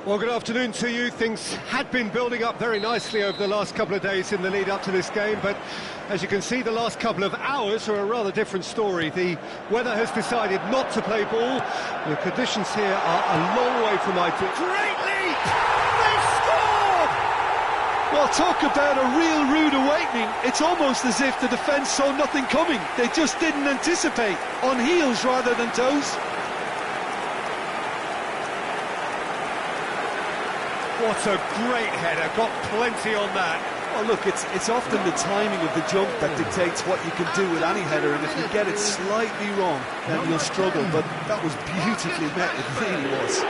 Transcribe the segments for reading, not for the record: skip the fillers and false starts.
Well, good afternoon to you. Things had been building up very nicely over the last couple of days in the lead up to this game, but as you can see, the last couple of hours are a rather different story. The weather has decided not to play ball. The conditions here are a long way from ideal. Great lead! They've scored! Well, talk about a real rude awakening. It's almost as if the defence saw nothing coming. They just didn't anticipate, on heels rather than toes. What a great header, got plenty on that. Well, look, it's often the timing of the jump that dictates what you can do with any header, and if you get it slightly wrong, then you'll struggle, but that was beautifully met, it really was.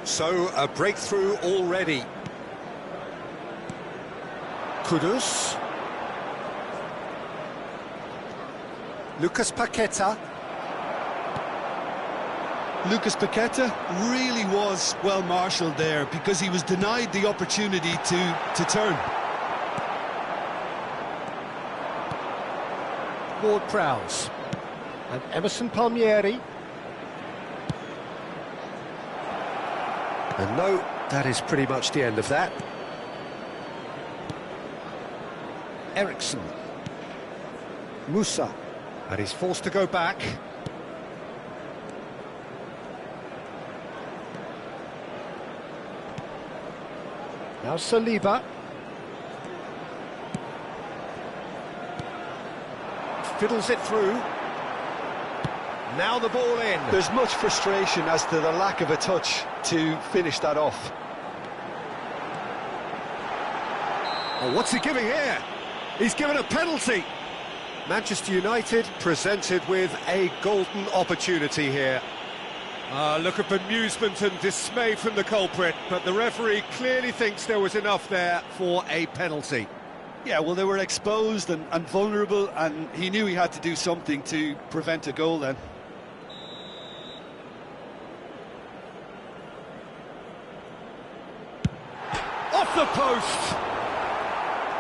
So, a breakthrough already. Kudus. Lucas Paqueta. Lucas Paqueta really was well marshalled there because he was denied the opportunity to turn. Ward-Prowse. And Emerson Palmieri. And no, that is pretty much the end of that. Eriksson. Musa. And he's forced to go back. Now Saliba. Fiddles it through. Now the ball in. There's much frustration as to the lack of a touch to finish that off. Oh, what's he giving here? He's given a penalty. Manchester United presented with a golden opportunity here. Look at bemusement and dismay from the culprit, but the referee clearly thinks there was enough there for a penalty. Yeah, well, they were exposed and vulnerable, and he knew he had to do something to prevent a goal then. Off the post!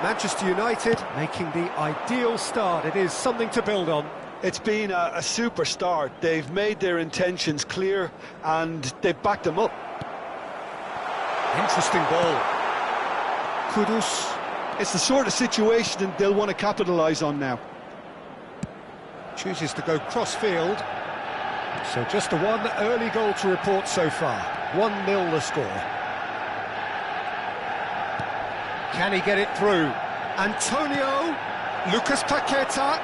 Manchester United making the ideal start. It is something to build on. It's been a super start. They've made their intentions clear and they've backed them up. Interesting ball. Kudus. It's the sort of situation they'll want to capitalise on now. Chooses to go cross-field. So just the one early goal to report so far. 1-0 the score. Can he get it through? Antonio, Lucas Paqueta.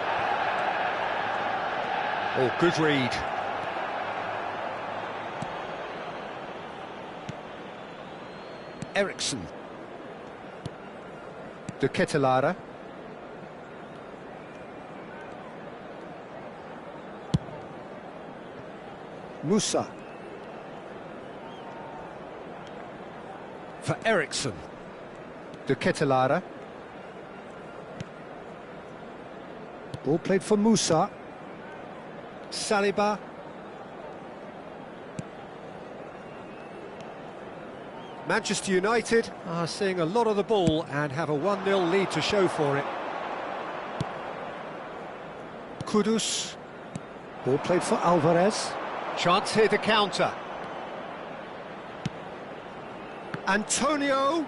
Oh, good read. Eriksson. De Ketelaere. Musa. For Eriksson. De Ketelaere. Ball played for Musa. Saliba. Manchester United are seeing a lot of the ball and have a 1-0 lead to show for it. Kudus. Ball played for Alvarez. Chance here to counter. Antonio.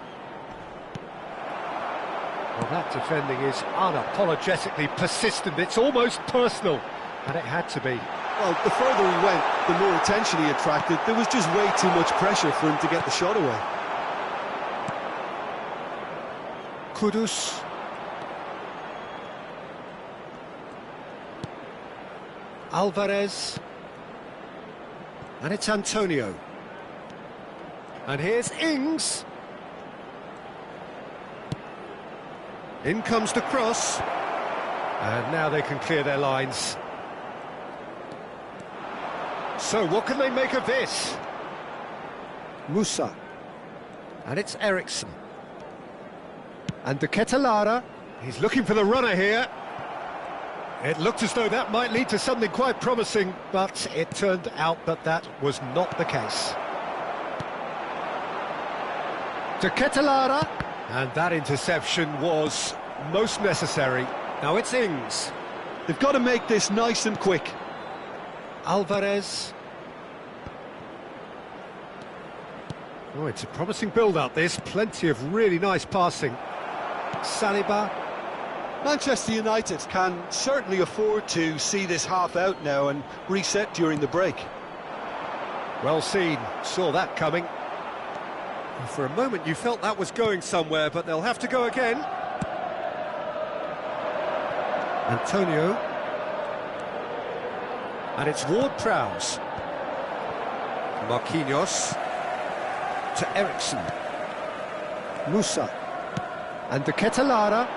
Well, that defending is unapologetically persistent. It's almost personal, and it had to be. Well, the further he went, the more attention he attracted. There was just way too much pressure for him to get the shot away. Kudus. Alvarez. And it's Antonio. And here's Ings. In comes the cross. And now they can clear their lines. So what can they make of this? Musa. And it's Eriksson. And De Ketelaere. He's looking for the runner here. It looked as though that might lead to something quite promising, but it turned out that that was not the case. De Ketelaere. And that interception was most necessary. Now it's Ings. They've got to make this nice and quick. Alvarez. Oh, it's a promising build-up, this. Plenty of really nice passing. Saliba. Manchester United can certainly afford to see this half out now and reset during the break. Well seen. Saw that coming. For a moment you felt that was going somewhere, but they'll have to go again. Antonio. And it's Ward-Prowse. Marquinhos. To Eriksson. Musa. And De Ketelaere.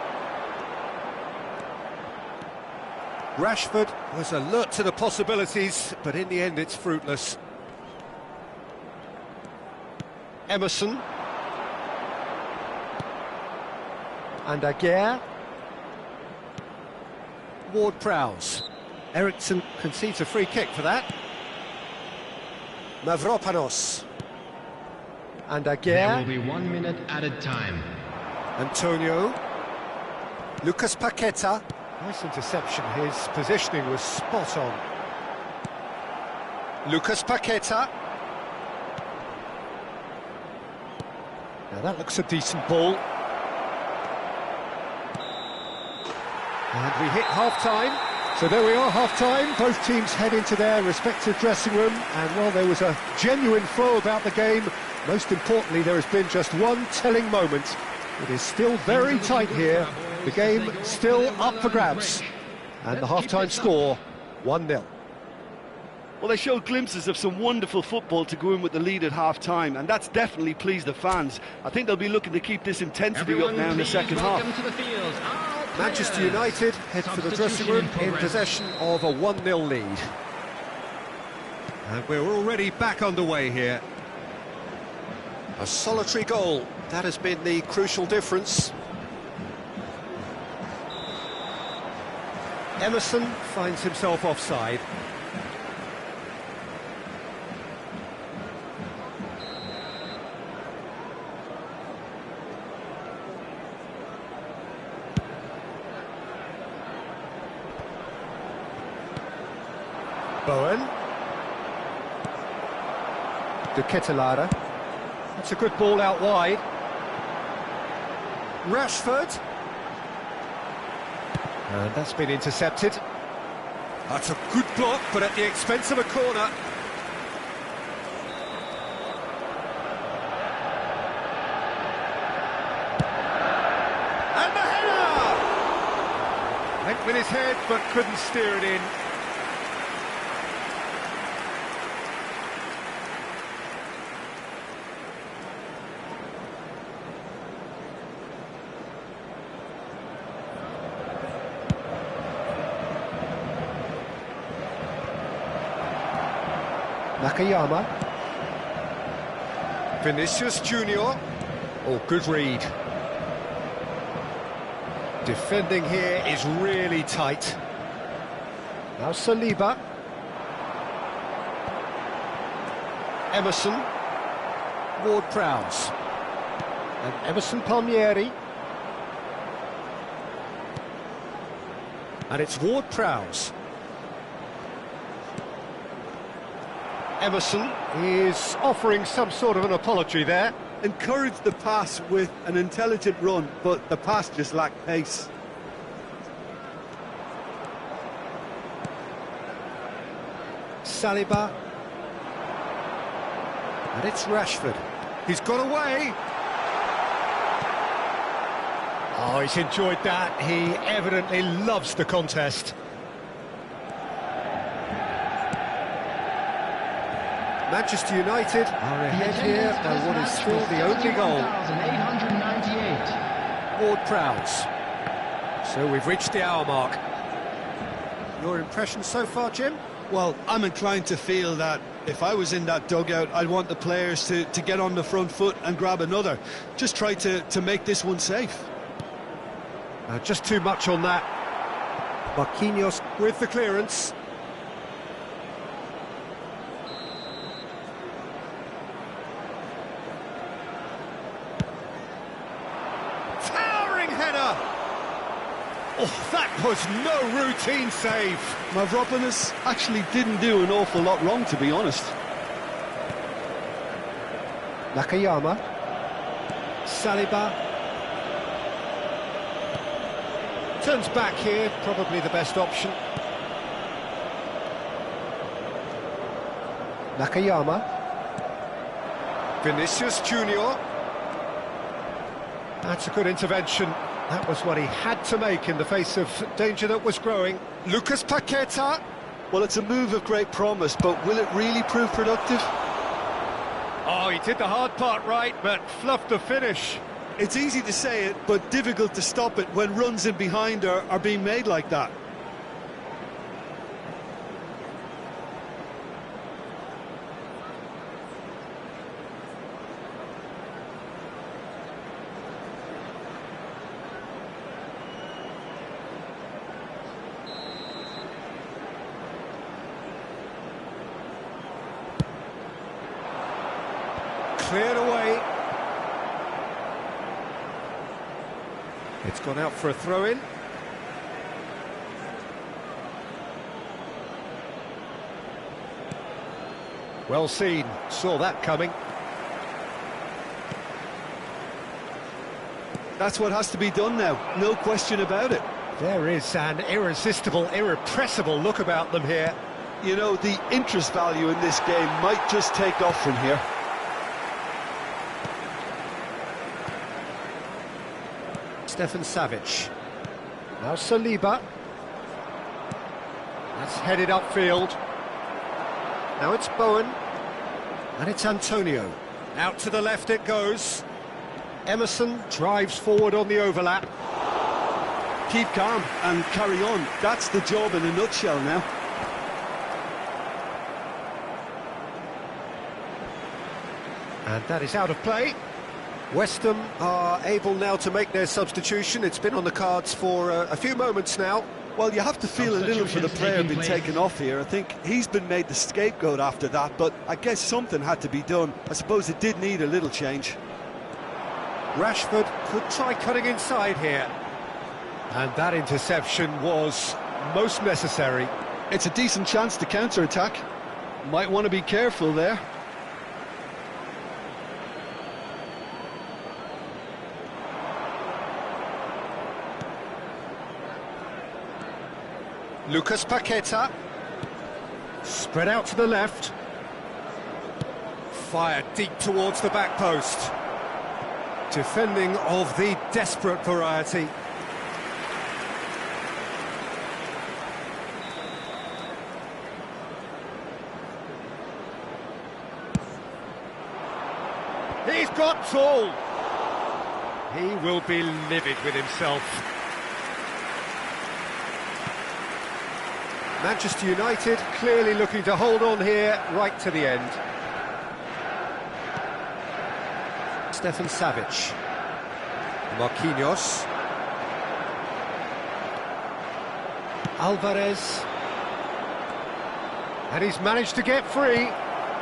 Rashford was alert to the possibilities, but in the end it's fruitless. Emerson. And Aguirre. Ward-Prowse. Eriksson concedes a free kick for that. Mavropanos. And Aguirre. There will be 1 minute added time. Antonio. Lucas Paqueta. Nice interception. His positioning was spot on. Lucas Paqueta. Now that looks a decent ball. And we hit half-time. So there we are, half-time. Both teams head into their respective dressing room. And while there was a genuine flow about the game, most importantly, there has been just one telling moment. It is still very tight here. The game still up for grabs. And the half-time score, 1-0. Well, they showed glimpses of some wonderful football to go in with the lead at half-time, and that's definitely pleased the fans. I think they'll be looking to keep this intensity up now in the second half. Manchester United head for the dressing room in possession of a 1-0 lead. And we're already back underway here. A solitary goal, that has been the crucial difference. Emerson finds himself offside. Bowen. De Ketelaere. That's a good ball out wide. Rashford. And that's been intercepted. That's a good block, but at the expense of a corner. And the header! Went with his head, but couldn't steer it in. Nakayama. Vinicius Junior. Oh, good read. Defending here is really tight. Now Saliba. Emerson. Ward-Prowse. And Emerson Palmieri. And it's Ward-Prowse. Emerson is offering some sort of an apology there. Encouraged the pass with an intelligent run, but the pass just lacked pace. Saliba. And it's Rashford. He's got away. Oh, he's enjoyed that. He evidently loves the contest. Manchester United are ahead here by what is still the only goal. Ward-Prowse. So we've reached the hour mark. Your impression so far, Jim? Well, I'm inclined to feel that if I was in that dugout, I'd want the players to get on the front foot and grab another. Just try to make this one safe. Just too much on that. Marquinhos with the clearance. Towering header! Oh, that was no routine save. Mavropanos actually didn't do an awful lot wrong, to be honest. Nakayama. Saliba. Turns back here, probably the best option. Nakayama. Vinicius Junior. That's a good intervention. That was what he had to make in the face of danger that was growing. Lucas Paqueta. Well, it's a move of great promise, but will it really prove productive? Oh, he did the hard part right, but fluffed the finish. It's easy to say it, but difficult to stop it when runs in behind are being made like that. Cleared away. It's gone out for a throw-in. Well seen, saw that coming. That's what has to be done now, no question about it. There is an irresistible, irrepressible look about them here. You know, the interest value in this game might just take off from here. Stefan Savic. Now Saliba. That's headed upfield. Now it's Bowen. And it's Antonio. Out to the left it goes. Emerson drives forward on the overlap. Keep calm and carry on. That's the job in a nutshell now. And that is out of play. West Ham are able now to make their substitution. It's been on the cards for a few moments now. Well, you have to feel a little for the player being taken off here. I think he's been made the scapegoat after that, but I guess something had to be done. I suppose it did need a little change. Rashford could try cutting inside here. And that interception was most necessary. It's a decent chance to counter-attack. Might want to be careful there. Lucas Paqueta. Spread out to the left. Fired deep towards the back post. Defending of the desperate variety. He's got tall. He will be livid with himself. Manchester United clearly looking to hold on here right to the end. Stefan Savic. Marquinhos. Alvarez. And he's managed to get free.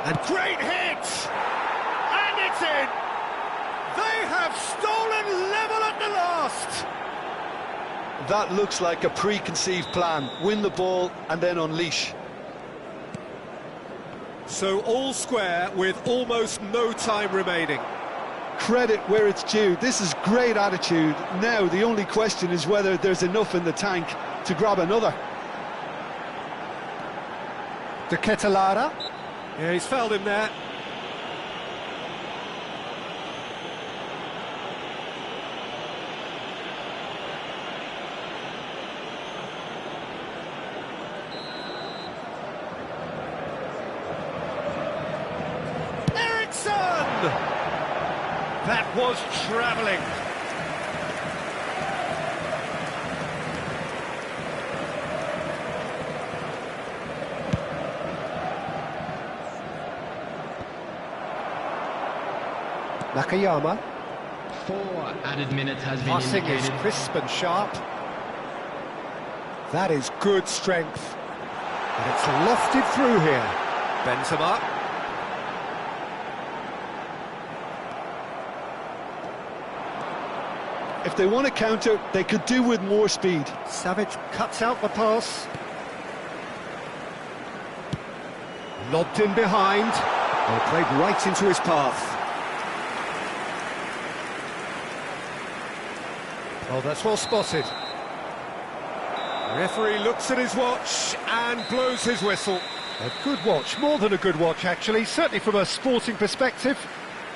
And great hit! And it's in! They have stolen level at the last! That looks like a preconceived plan. Win the ball and then unleash. So all square with almost no time remaining. Credit where it's due. This is great attitude. Now the only question is whether there's enough in the tank to grab another. De Ketelara. Yeah, he's fouled him there. That was travelling. Nakayama. 4 added minutes has been Passing is indicated. crisp and sharp. That is good strength. And it's lofted through here. Benzema. If they want to counter, they could do with more speed. Savic cuts out the pass. Lobbed in behind. Well, played right into his path. Oh, that's well spotted. Referee looks at his watch and blows his whistle. A good watch, more than a good watch actually, certainly from a sporting perspective.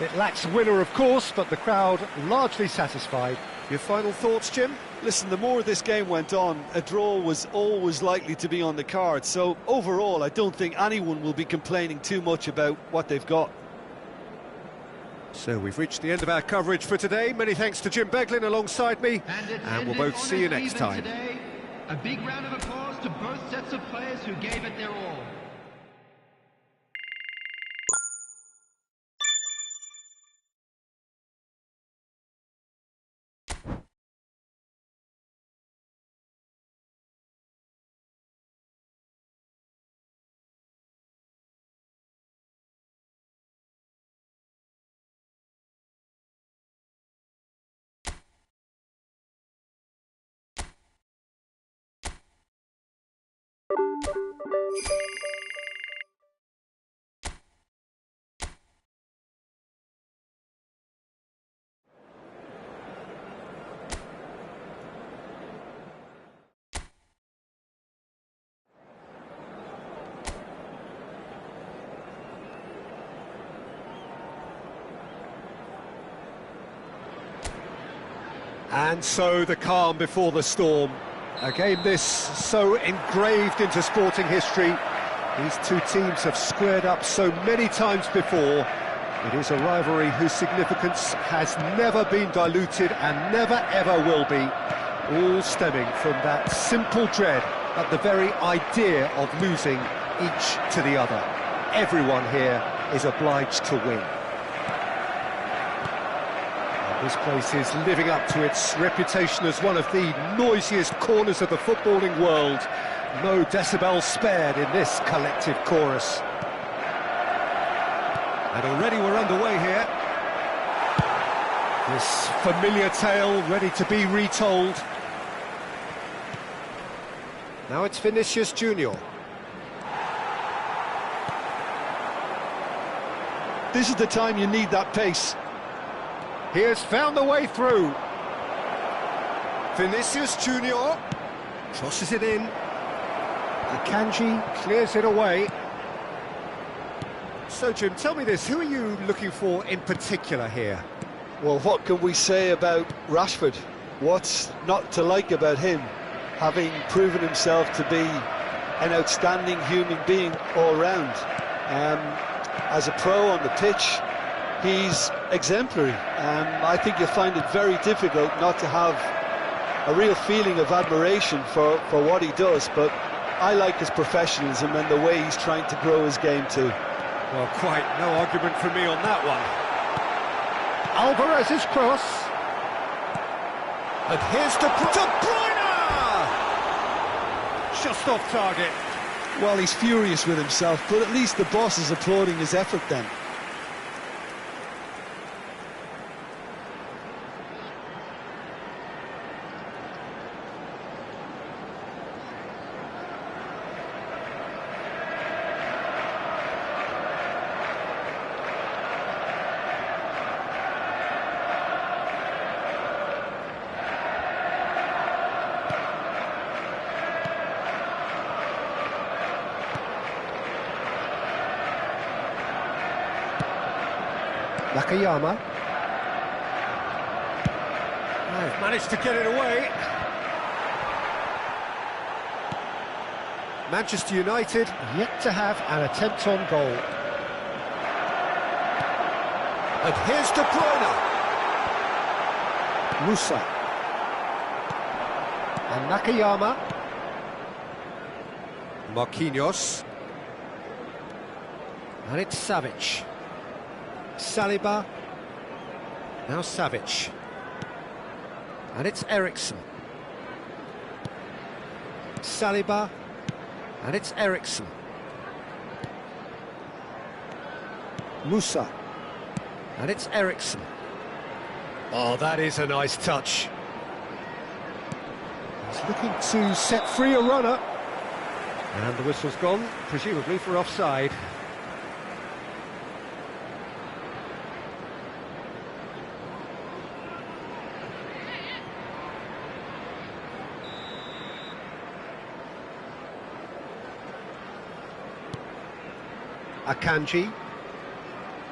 It lacks a winner, of course, but the crowd largely satisfied. Your final thoughts, Jim? Listen, the more this game went on, a draw was always likely to be on the card. So overall, I don't think anyone will be complaining too much about what they've got. So we've reached the end of our coverage for today. Many thanks to Jim Beglin alongside me, and we'll both see you next time. Today. A big round of applause to both sets of players who gave it their all. And so the calm before the storm. A game this so engraved into sporting history. These two teams have squared up so many times before. It is a rivalry whose significance has never been diluted and never ever will be. All stemming from that simple dread at the very idea of losing each to the other. Everyone here is obliged to win. This place is living up to its reputation as one of the noisiest corners of the footballing world. No decibels spared in this collective chorus. And already we're underway here. This familiar tale ready to be retold. Now it's Vinicius Junior. This is the time you need that pace. He has found the way through. Vinicius Junior crosses it in. Akanji clears it away. So, Jim, tell me this, who are you looking for in particular here? Well, what can we say about Rashford? What's not to like about him, having proven himself to be an outstanding human being all round? As a pro on the pitch, he's exemplary. I think you'll find it very difficult not to have a real feeling of admiration for what he does, but I like his professionalism and the way he's trying to grow his game too. Well, quite no argument from me on that one. Alvarez's cross. And here's De Bruyne! Just off target. Well, he's furious with himself, but at least the boss is applauding his effort then. Nakayama. They've managed to get it away. Manchester United yet to have an attempt on goal. And here's De Bruyne. Musa. And Nakayama. Marquinhos. And it's Savic. Saliba. Now Savic. And it's Eriksson. Saliba. And it's Eriksson. Musa. And it's Eriksson. Oh, that is a nice touch. He's looking to set free a runner. And the whistle's gone, presumably for offside. Akanji.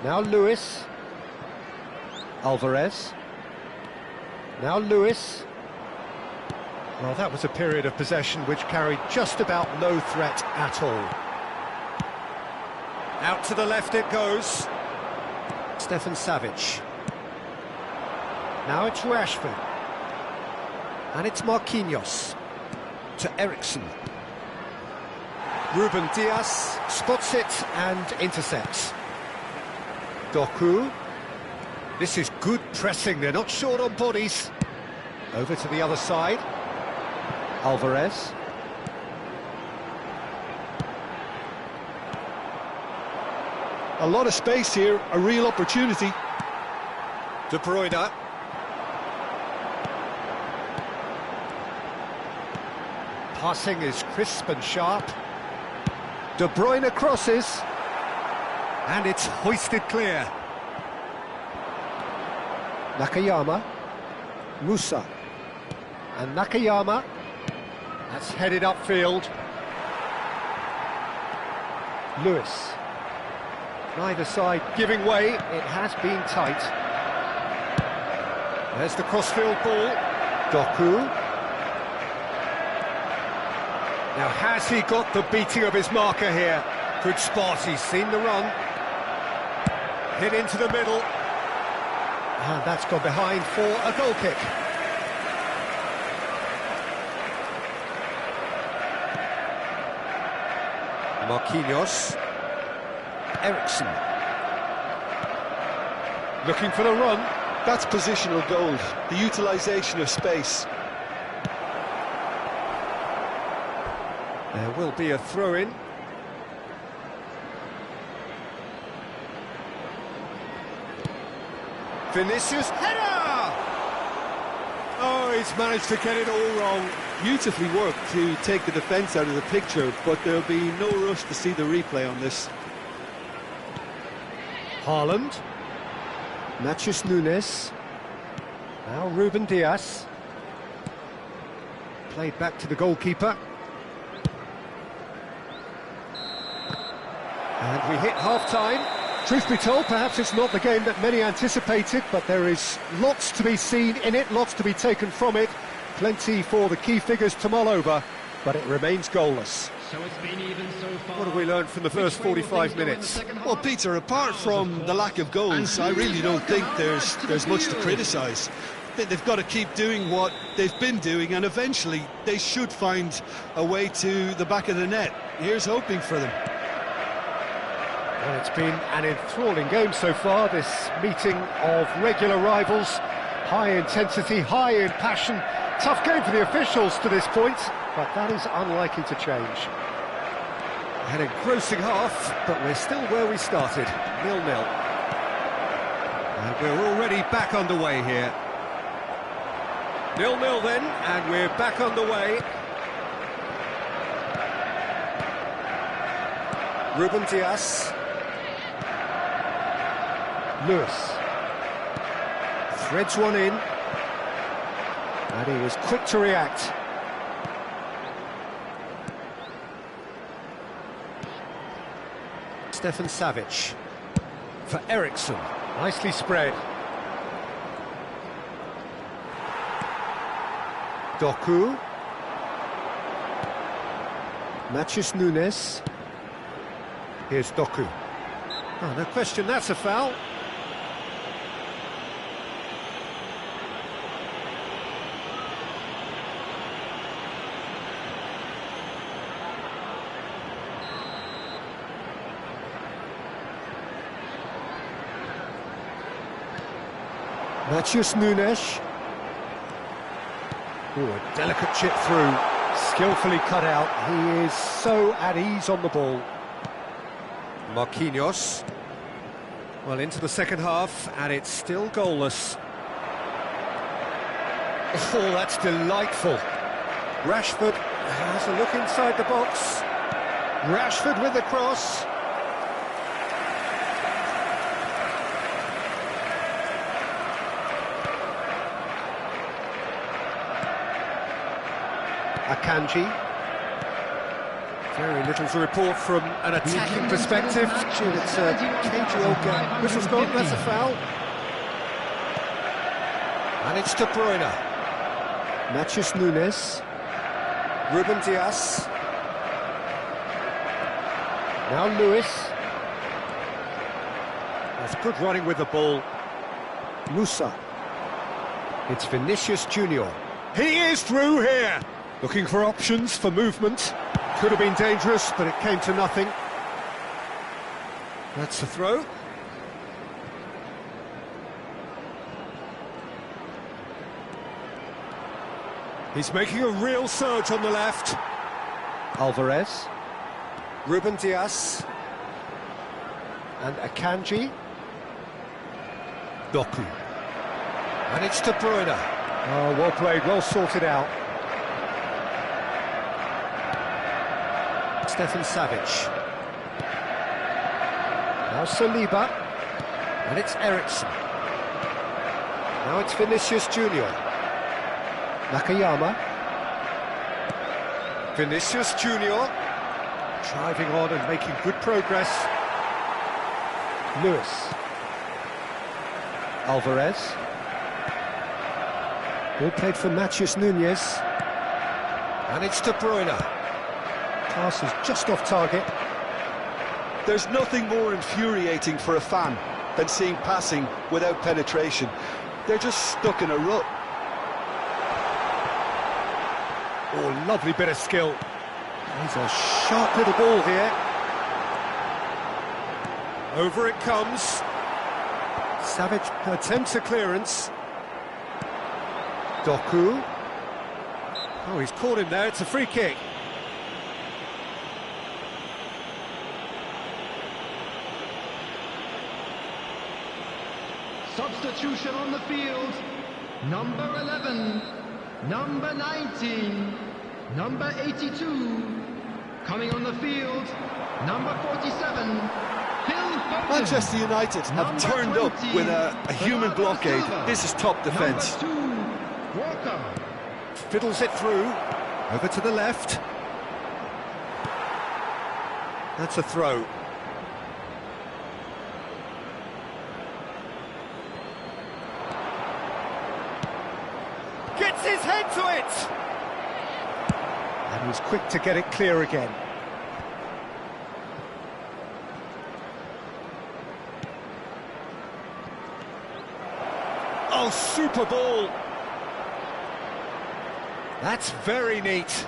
Now Lewis. Alvarez. Now Lewis. Well, that was a period of possession which carried just about no threat at all. Out to the left it goes. Stefan Savic. Now it's Rashford. And it's Marquinhos. To Eriksson. Ruben Dias spots it and intercepts. Doku. This is good pressing, they're not short on bodies. Over to the other side. Alvarez. A lot of space here, a real opportunity. De Bruyne. Passing is crisp and sharp. De Bruyne crosses. And it's hoisted clear. Nakayama. Musa. And Nakayama. That's headed upfield. Lewis. Neither side giving way. It has been tight. There's the crossfield ball. Doku. Now, has he got the beating of his marker here? Good spot, he's seen the run. Hit into the middle. And that's gone behind for a goal kick. Marquinhos. Eriksson. Looking for the run. That's positional goal, the utilisation of space. There will be a throw-in. Vinicius header! Oh, he's managed to get it all wrong. Beautifully worked to take the defence out of the picture, but there'll be no rush to see the replay on this. Haaland. Matheus Nunes. Now Ruben Dias. Played back to the goalkeeper. And we hit half-time. Truth be told, perhaps it's not the game that many anticipated, but there is lots to be seen in it, lots to be taken from it. Plenty for the key figures to mull over, but it remains goalless. So it's been even so far. What have we learned from the first Which way will 45 things go in the minutes? second half? Well, Peter, apart from the lack of goals, I really don't think there's much to criticise. They've got to keep doing what they've been doing, and eventually they should find a way to the back of the net. Here's hoping for them. Well, it's been an enthralling game so far, this meeting of regular rivals. High intensity, high in passion. Tough game for the officials to this point, but that is unlikely to change. An engrossing half, but we're still where we started, 0-0. And we're already back underway here. 0-0 then, and we're back underway. Ruben Dias. Lewis. Threads one in. And he was quick to react. Stefan Savic. For Eriksson. Nicely spread. Doku. Matheus Nunes. Here's Doku. Oh, no question, that's a foul. Matheus Nunes. Oh, a delicate chip through, skillfully cut out. He is so at ease on the ball. Marquinhos. Well, into the second half, and it's still goalless. Oh, that's delightful. Rashford has a look inside the box. Rashford with the cross. Akanji. Very little to report from an attacking perspective. It's a cagey old game. Whistle's gone, that's a foul. And it's De Bruyne. Matheus Nunes. Ruben Dias. Now Lewis. That's good running with the ball. Musa. It's Vinicius Junior. He is through here. Looking for options for movement. Could have been dangerous, but it came to nothing. That's the throw. He's making a real surge on the left. Alvarez. Ruben Dias. And Akanji. Doku. And it's De Bruyne. Oh, well played, well sorted out. Stefan Savic. Now Saliba. And it's Eriksen. Now it's Vinicius Junior. Nakayama. Vinicius Junior. Driving on and making good progress. Lewis. Alvarez. Ball played for Matheus Nunes. And it's De Bruyne. Pass is just off target. There's nothing more infuriating for a fan than seeing passing without penetration. They're just stuck in a rut. Oh, lovely bit of skill. He's a sharp little ball here. Over it comes. Savic attempts a clearance. Doku. Oh, he's caught him there. It's a free kick. Substitution on the field. Number 11, number 19, number 82. Coming on the field, number 47, Phil Foden. Manchester United have Number turned up 20, with a human Bernardo blockade. Silva. This is top defence. Number 2, Walker. Fiddles it through. Over to the left. That's a throw. Gets his head to it! And he's quick to get it clear again. Oh, super ball! That's very neat.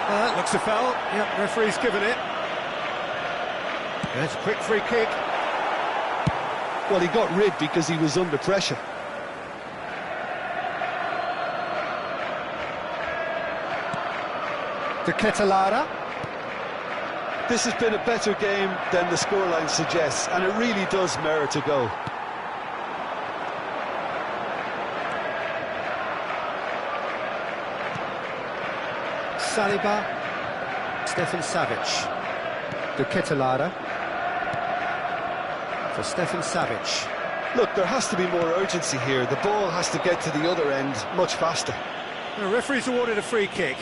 That looks a foul. Yep, referee's given it. That's a quick free kick. Well, he got rid because he was under pressure. De Ketelada. This has been a better game than the scoreline suggests, and it really does merit a goal. Saliba. Stefan Savic. De Ketelada. For Stefan Savic. Look, there has to be more urgency here. The ball has to get to the other end much faster. The referee's awarded a free kick.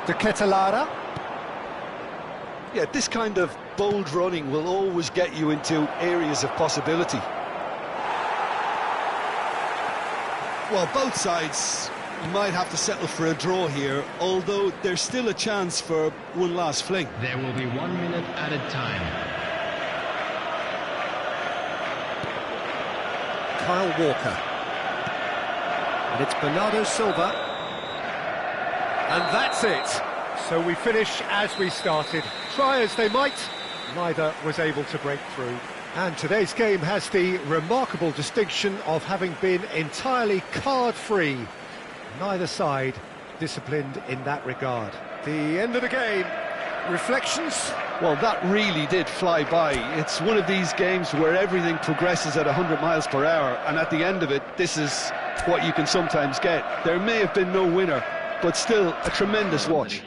De Ketelada. Yeah, this kind of bold running will always get you into areas of possibility. Well, both sides might have to settle for a draw here, although there's still a chance for one last fling. There will be 1 minute added time. Kyle Walker. And it's Bernardo Silva. And that's it. So we finish as we started. Try as they might, neither was able to break through. And today's game has the remarkable distinction of having been entirely card-free. Neither side disciplined in that regard. The end of the game. Reflections? Well, that really did fly by. It's one of these games where everything progresses at 100 miles per hour, and at the end of it, this is what you can sometimes get. There may have been no winner, but still a tremendous watch.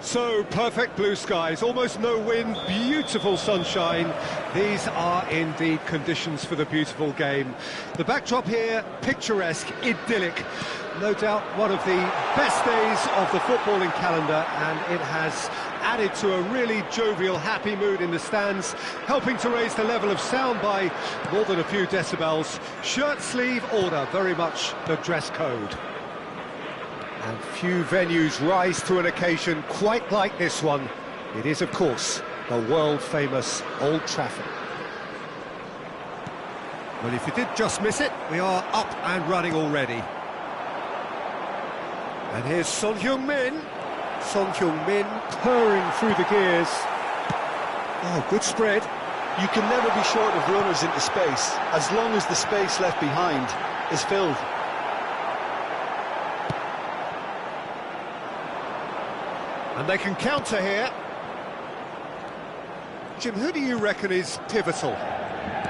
So, perfect blue skies, almost no wind, beautiful sunshine. These are indeed conditions for the beautiful game. The backdrop here, picturesque, idyllic. No doubt one of the best days of the footballing calendar, and it has added to a really jovial, happy mood in the stands, helping to raise the level of sound by more than a few decibels. Shirt sleeve order, very much the dress code. And few venues rise to an occasion quite like this one. It is, of course, the world-famous Old Trafford. Well, if you did just miss it, we are up and running already. And here's Son Heung-min. Son Heung-min purring through the gears. Oh, good spread. You can never be short of runners into space, as long as the space left behind is filled. And they can counter here. Jim, who do you reckon is pivotal?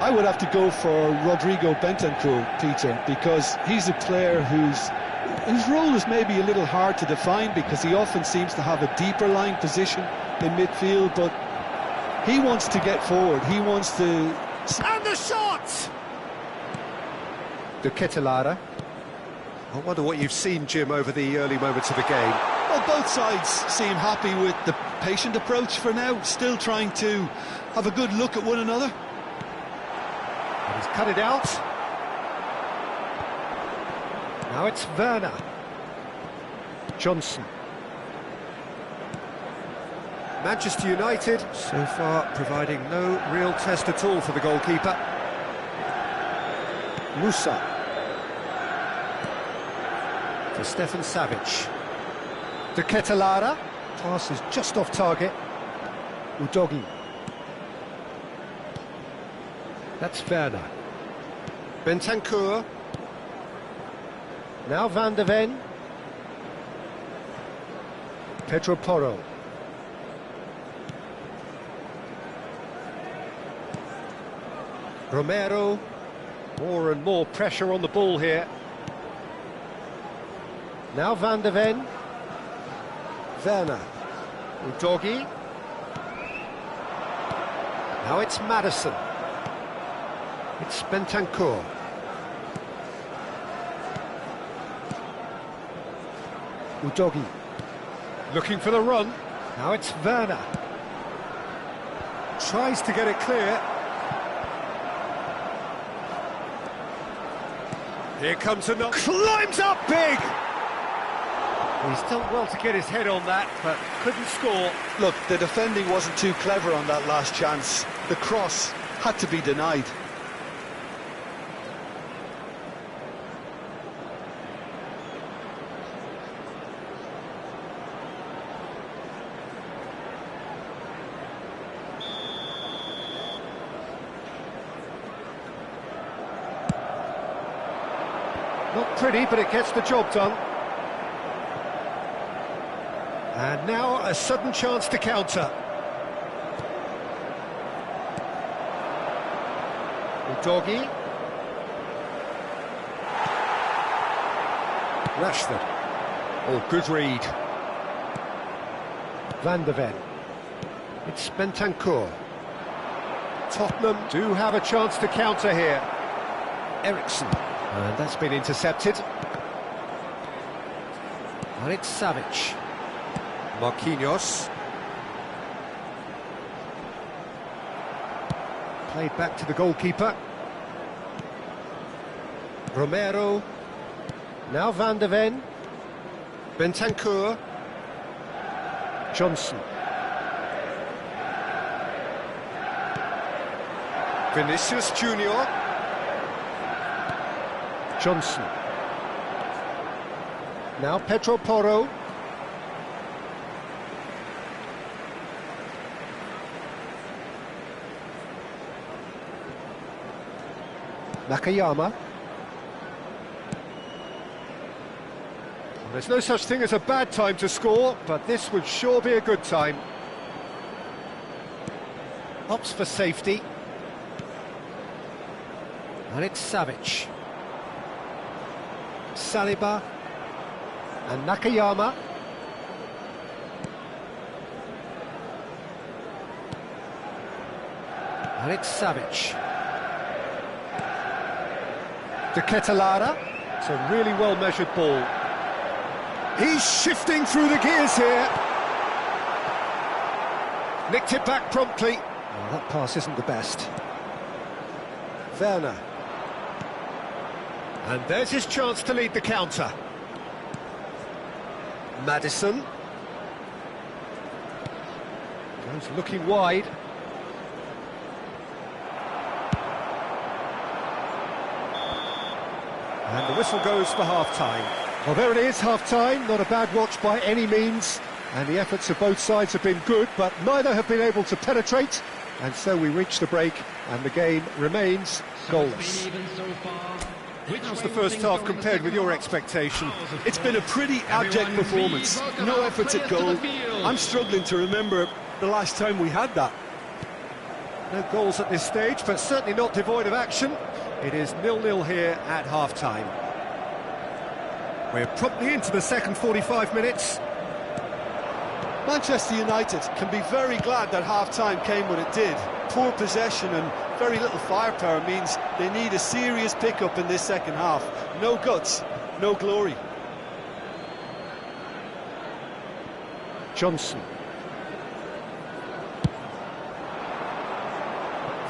I would have to go for Rodrigo Bentancur, Peter, because he's a player whose role is maybe a little hard to define, because he often seems to have a deeper lying position in midfield, but he wants to get forward, he wants to... And the shot! De Ketelaere. I wonder what you've seen, Jim, over the early moments of the game. Well, both sides seem happy with the patient approach for now, still trying to have a good look at one another. And he's cut it out. Now it's Werner. Johnson. Manchester United, so far providing no real test at all for the goalkeeper. Musa. For Stefan Savic. De Ketelaere, pass is just off target. Udogi. That's Werner. Bentancur. Now Van de Ven. Pedro Porro. Romero. More and more pressure on the ball here. Now Van de Ven. Werner. Udogi. Now it's Maddison. It's Bentancur. Udogi. Looking for the run. Now it's Werner. Tries to get it clear. Here comes another. Climbs up big! He's done well to get his head on that, but couldn't score. Look, the defending wasn't too clever on that last chance. The cross had to be denied. Not pretty, but it gets the job done. And now a sudden chance to counter. Udogie. Rashford. Oh, good read. Van de Ven. It's Bentancur. Tottenham do have a chance to counter here. Ericsson. And that's been intercepted. And it's Savic. Marquinhos. Played back to the goalkeeper. Romero. Now Van de Ven. Bentancur. Johnson. Vinicius Junior. Johnson. Now Pedro Porro. Nakayama. There's no such thing as a bad time to score, but this would sure be a good time. Opts for safety. And it's Savic. Saliba. And Nakayama. And it's Savic. De Ketelara. It's a really well-measured ball. He's shifting through the gears here. Nicked it back promptly. Oh, that pass isn't the best. Werner. And there's his chance to lead the counter. Maddison. Goes looking wide. And the whistle goes for half-time. Well, there it is, half-time. Not a bad watch by any means. And the efforts of both sides have been good, but neither have been able to penetrate. And so we reach the break, and the game remains goalless. How's the first half compared with your expectation? It's been a pretty abject performance. No efforts at goal. I'm struggling to remember the last time we had that. No goals at this stage, but certainly not devoid of action. It is 0-0 here at half-time. We're promptly into the second 45 minutes. Manchester United can be very glad that half-time came when it did. Poor possession and very little firepower means they need a serious pickup in this second half. No guts, no glory. Johnson.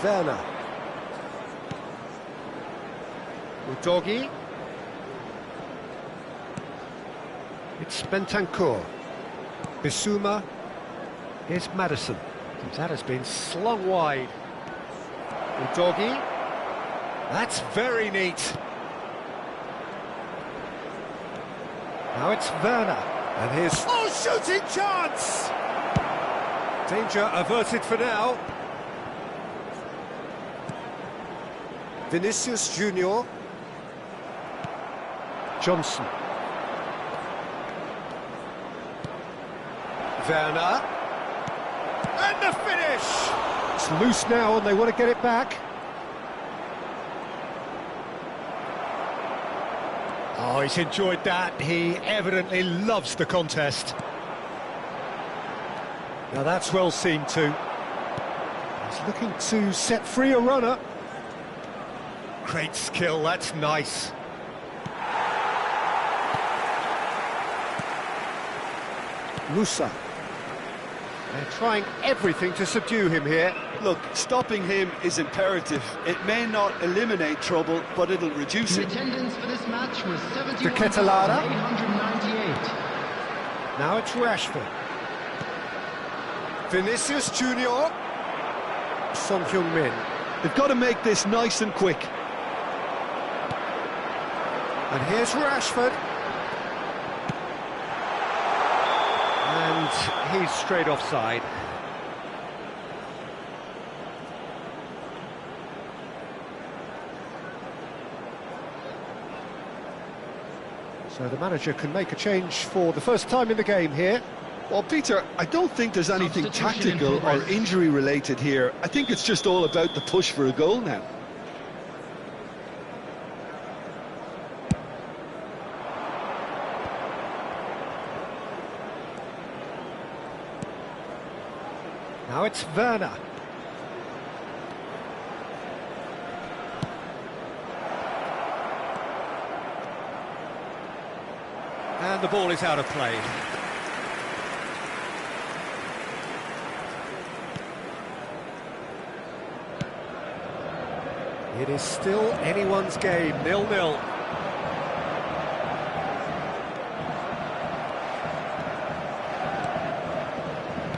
Werner. Udogie. It's Bentancur. Bissouma. Here's Maddison. That has been slung wide. Udogie. That's very neat. Now it's Werner. And here's... Oh, shooting chance! Danger averted for now. Vinicius Junior. Johnson. Werner. And the finish! It's loose now and they want to get it back. Oh, he's enjoyed that. He evidently loves the contest. Now that's well seen too. He's looking to set free a runner. Great skill, that's nice. Musa. They're trying everything to subdue him here. Look, stopping him is imperative. It may not eliminate trouble, but it'll reduce it. Attendance for this match was De Ketelara. 71,898. Now it's Rashford. Vinicius Junior. Son Heung-min. They've got to make this nice and quick. And here's Rashford. And he's straight offside. So the manager can make a change for the first time in the game here. Well, Peter, I don't think there's anything Substitution in tactical or progress. injury related here. I think it's just all about the push for a goal now. Now it's Werner. And the ball is out of play. It is still anyone's game, 0-0.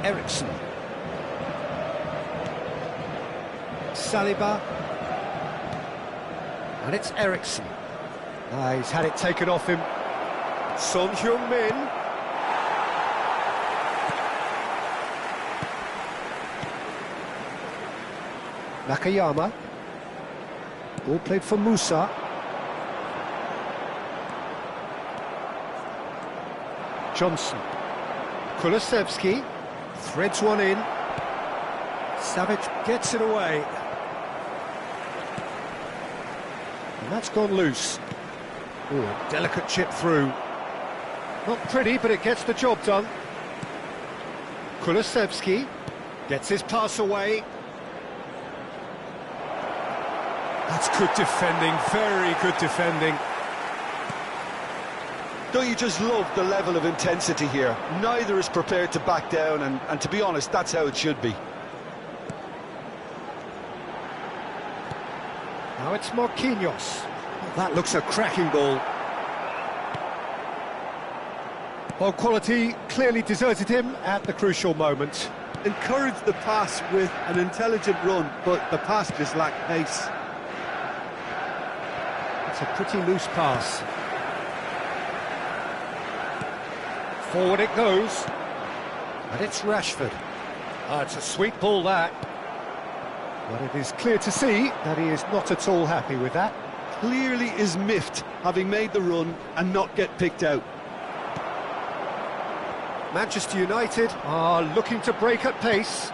Eriksson. Saliba. And it's Eriksson. He's had it taken off him. Son Heung-min. Nakayama. Ball played for Musa. Johnson. Kulusevski threads one in. Savic gets it away. And that's gone loose. Oh, delicate chip through. Not pretty, but it gets the job done. Kulusevski gets his pass away. That's good defending, very good defending. Don't you just love the level of intensity here? Neither is prepared to back down, and to be honest, that's how it should be. Now it's Marquinhos. That looks a cracking ball. Well, quality clearly deserted him at the crucial moment. Encouraged the pass with an intelligent run, but the pass just lacked pace. It's a pretty loose pass. Forward it goes. And it's Rashford. It's a sweet ball, that. But it is clear to see that he is not at all happy with that. Clearly is miffed, having made the run and not get picked out. Manchester United are looking to break at pace.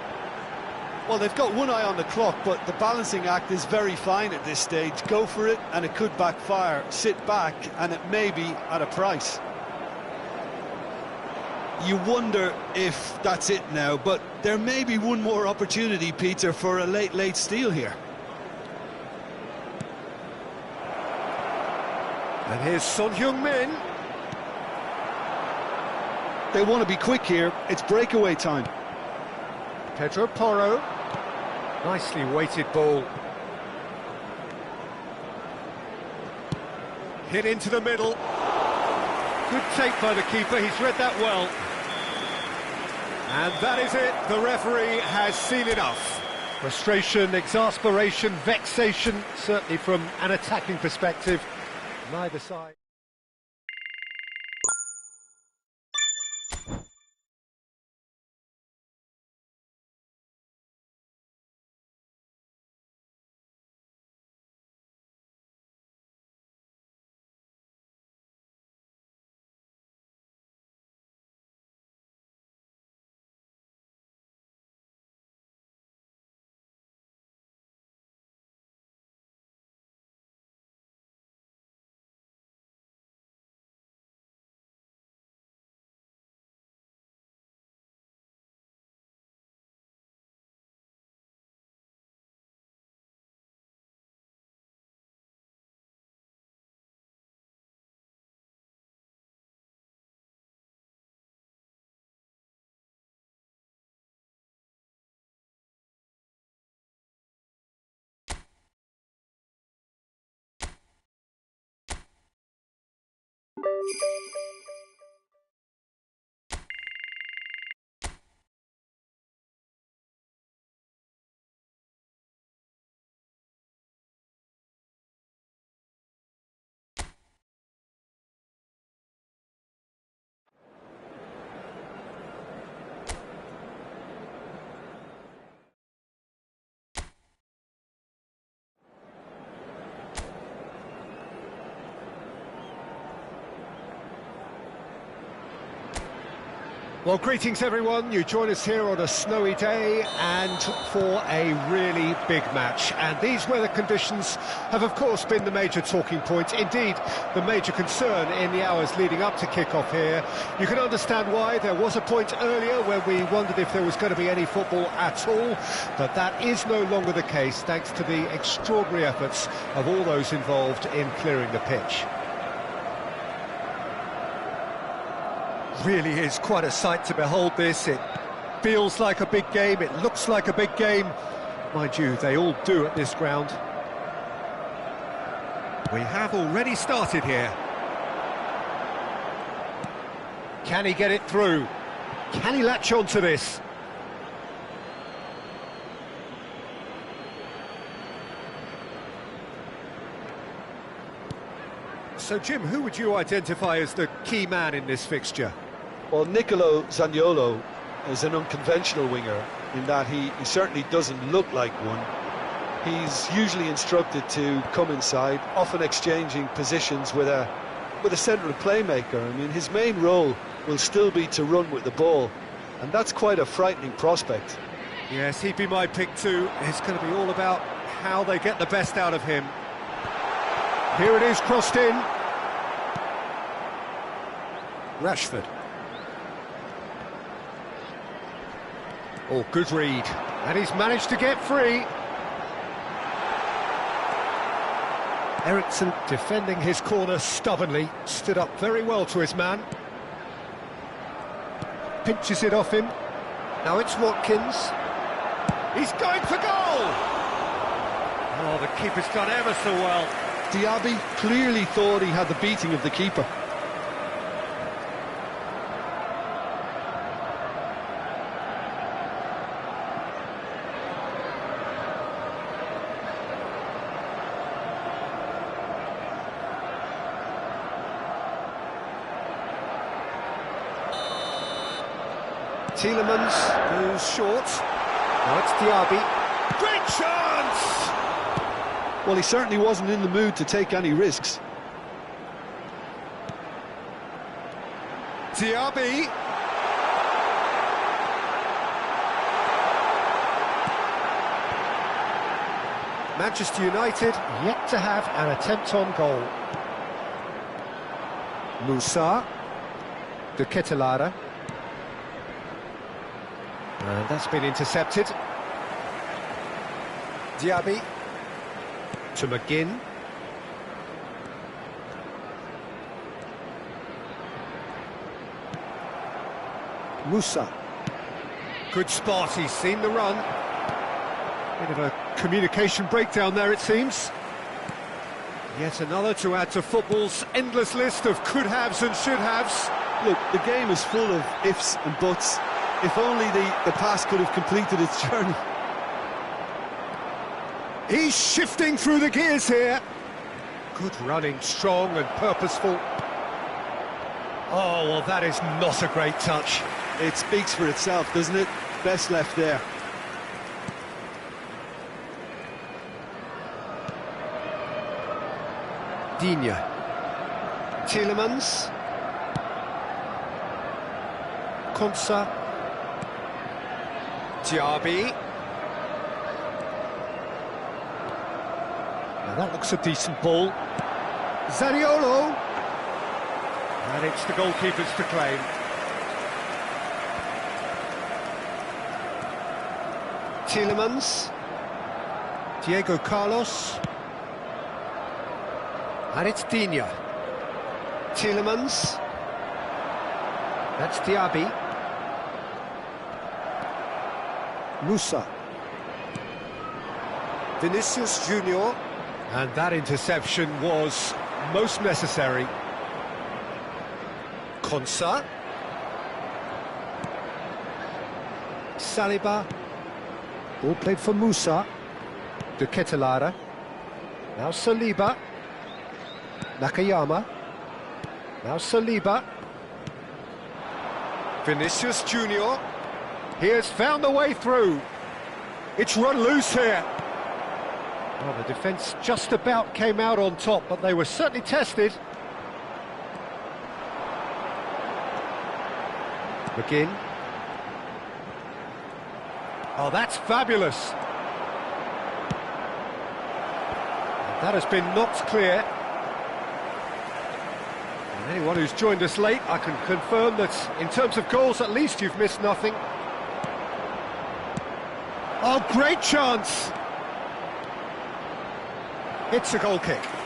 Well, they've got one eye on the clock, but the balancing act is very fine at this stage. Go for it, and it could backfire. Sit back, and it may be at a price. You wonder if that's it now, but there may be one more opportunity, Peter, for a late steal here. And here's Son Heung-min. They want to be quick here. It's breakaway time. Pedro Porro. Nicely weighted ball. Hit into the middle. Good take by the keeper, he's read that well. And that is it, the referee has seen enough. Frustration, exasperation, vexation, certainly from an attacking perspective. Neither side. Well, greetings everyone. You join us here on a snowy day and for a really big match. And these weather conditions have, of course, been the major talking point. Indeed, the major concern in the hours leading up to kick-off here. You can understand why. There was a point earlier where we wondered if there was going to be any football at all. But that is no longer the case, thanks to the extraordinary efforts of all those involved in clearing the pitch. Really is quite a sight to behold this. It feels like a big game, it looks like a big game. Mind you, they all do at this ground. We have already started here. Can he get it through? Can he latch on to this? So, Jim, who would you identify as the key man in this fixture? Well, Nicolo Zaniolo is an unconventional winger in that he certainly doesn't look like one. He's usually instructed to come inside, often exchanging positions with a central playmaker. I mean, his main role will still be to run with the ball, and that's quite a frightening prospect. Yes, he'd be my pick too. It's going to be all about how they get the best out of him. Here it is, crossed in. Rashford. Oh, good read. And he's managed to get free. Eriksson defending his corner stubbornly. Stood up very well to his man. Pinches it off him. Now it's Watkins. He's going for goal! Oh, the keeper's done ever so well. Diaby clearly thought he had the beating of the keeper. Tielemans goes short. Now it's Diaby. Great chance! Well, he certainly wasn't in the mood to take any risks. Diaby. Manchester United yet to have an attempt on goal. Musa. De Ketelaere. And that's been intercepted. Diaby. To McGinn. Musa. Good spot, he's seen the run. Bit of a communication breakdown there, it seems. Yet another to add to football's endless list of could-haves and should-haves. Look, the game is full of ifs and buts. If only the pass could have completed its journey. He's shifting through the gears here. Good running, strong and purposeful. Oh, well, that is not a great touch. It speaks for itself, doesn't it? Best left there. Digne. Tielemans. Konsa. Diaby. Now that looks a decent ball. Zaniolo. And it's the goalkeepers to claim. Tielemans. Diego Carlos. And it's Digne. Tielemans. That's Diaby. Musa. Vinicius Junior. And that interception was most necessary. Konsa. Saliba. All played for Musa. De Ketelaere. Now Saliba. Nakayama. Now Saliba. Vinicius Junior. He has found the way through. It's run loose here. Well, the defence just about came out on top, but they were certainly tested. McGinn. Oh, that's fabulous. And that has been knocked clear. And anyone who's joined us late, I can confirm that in terms of goals, at least you've missed nothing. Oh, great chance! It's a goal kick.